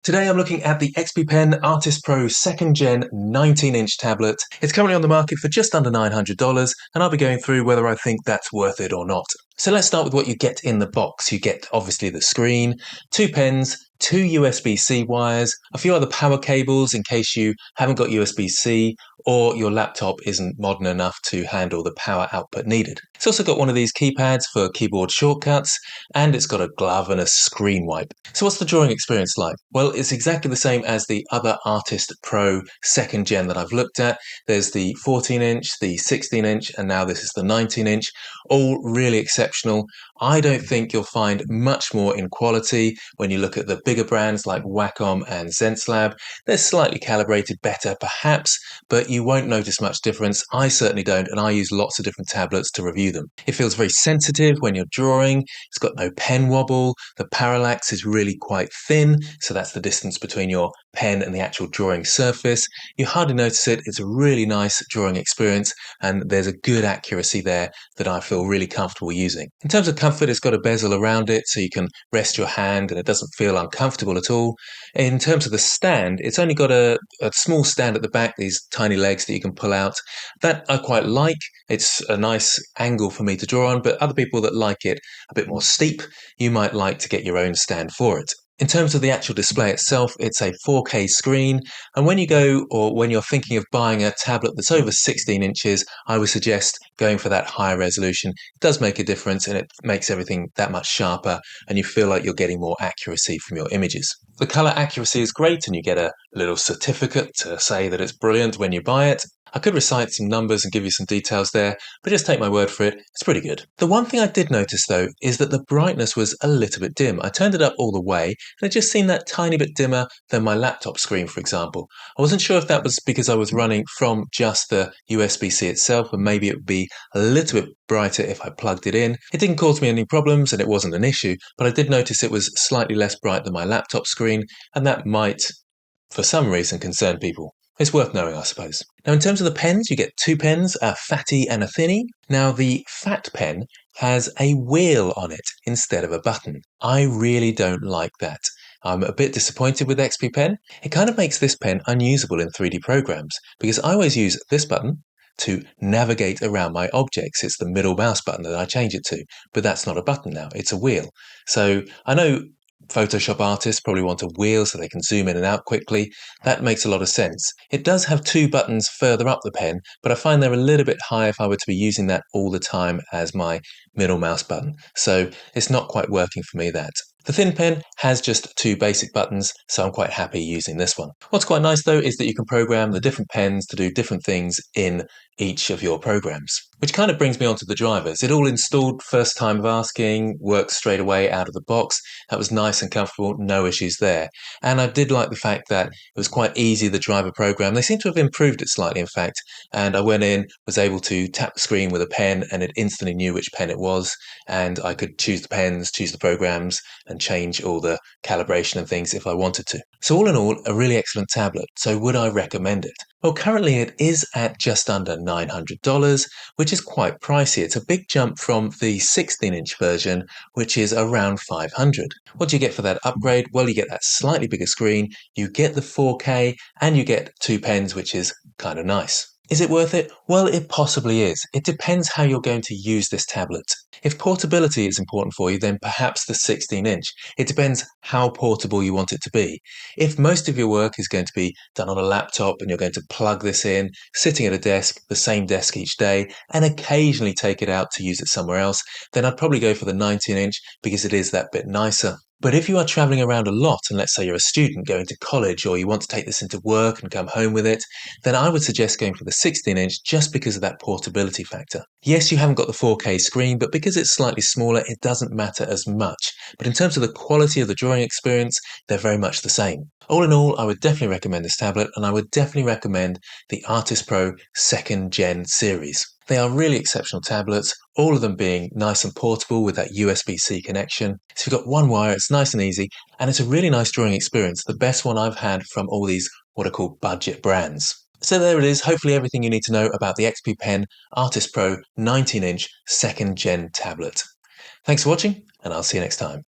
Today I'm looking at the XPPen Artist Pro 2nd Gen 19-inch tablet. It's currently on the market for just under $900, and I'll be going through whether I think that's worth it or not. So let's start with what you get in the box. You get obviously the screen, 2 pens, 2 USB-C wires, a few other power cables in case you haven't got USB-C or your laptop isn't modern enough to handle the power output needed. It's also got one of these keypads for keyboard shortcuts, and it's got a glove and a screen wipe. So what's the drawing experience like? Well, it's exactly the same as the other Artist Pro 2nd Gen that I've looked at. There's the 14-inch, the 16-inch, and now this is the 19-inch, all really exceptional. I don't think you'll find much more in quality when you look at the bigger brands like Wacom and Zenslab. They're slightly calibrated better, perhaps, but you won't notice much difference. I certainly don't, and I use lots of different tablets to review them. It feels very sensitive when you're drawing. It's got no pen wobble. The parallax is really quite thin, so that's the distance between your pen and the actual drawing surface. You hardly notice it. It's a really nice drawing experience, and there's a good accuracy there that I feel really comfortable using. In terms of comfort, it's got a bezel around it so you can rest your hand and it doesn't feel uncomfortable at all. In terms of the stand, it's only got a small stand at the back, these tiny legs that you can pull out. That I quite like. It's a nice angle for me to draw on, but other people that like it a bit more steep, you might like to get your own stand for it. In terms of the actual display itself, it's a 4K screen, and when you go or when you're thinking of buying a tablet that's over 16 inches, I would suggest going for that higher resolution. It does make a difference and it makes everything that much sharper, and you feel like you're getting more accuracy from your images. The color accuracy is great, and you get a little certificate to say that it's brilliant when you buy it. I could recite some numbers and give you some details there, but just take my word for it, it's pretty good. The one thing I did notice though is that the brightness was a little bit dim. I turned it up all the way and it just seemed that tiny bit dimmer than my laptop screen, for example. I wasn't sure if that was because I was running from just the USB-C itself, and maybe it would be a little bit brighter if I plugged it in. It didn't cause me any problems and it wasn't an issue, but I did notice it was slightly less bright than my laptop screen, and that might, for some reason, concern people. It's worth knowing, I suppose. Now, in terms of the pens, you get 2 pens, a fatty and a thinny. Now, the fat pen has a wheel on it instead of a button. I really don't like that. I'm a bit disappointed with XPPen. It kind of makes this pen unusable in 3D programs because I always use this button to navigate around my objects. It's the middle mouse button that I change it to, but that's not a button now, it's a wheel. So I know Photoshop artists probably want a wheel so they can zoom in and out quickly. That makes a lot of sense. It does have 2 buttons further up the pen, but I find they're a little bit high if I were to be using that all the time as my middle mouse button. So it's not quite working for me, that. The thin pen has just 2 basic buttons, so I'm quite happy using this one. What's quite nice though is that you can program the different pens to do different things in each of your programs. Which kind of brings me on to the drivers. It all installed first time of asking, works straight away out of the box. That was nice and comfortable, no issues there. And I did like the fact that it was quite easy, the driver program. They seem to have improved it slightly, in fact. And I went in, was able to tap the screen with a pen, and it instantly knew which pen it was. And I could choose the pens, choose the programs, and change all the calibration and things if I wanted to. So all in all, a really excellent tablet. So would I recommend it? Well, currently it is at just under $900, which is quite pricey. It's a big jump from the 16-inch version, which is around $500. What do you get for that upgrade? Well, you get that slightly bigger screen, you get the 4K, and you get 2 pens, which is kind of nice. Is it worth it? Well, it possibly is. It depends how you're going to use this tablet. If portability is important for you, then perhaps the 16-inch. It depends how portable you want it to be. If most of your work is going to be done on a laptop and you're going to plug this in, sitting at a desk, the same desk each day, and occasionally take it out to use it somewhere else, then I'd probably go for the 19-inch because it is that bit nicer. But if you are traveling around a lot, and let's say you're a student going to college, or you want to take this into work and come home with it, then I would suggest going for the 16-inch just because of that portability factor. Yes, you haven't got the 4K screen, but because it's slightly smaller, it doesn't matter as much. But in terms of the quality of the drawing experience, they're very much the same. All in all, I would definitely recommend this tablet, and I would definitely recommend the Artist Pro 2nd Gen series. They are really exceptional tablets, all of them being nice and portable with that USB-C connection. So you've got one wire, it's nice and easy, and it's a really nice drawing experience, the best one I've had from all these what are called budget brands. So there it is, hopefully everything you need to know about the XPPen Artist Pro 19-inch 2nd Gen tablet. Thanks for watching, and I'll see you next time.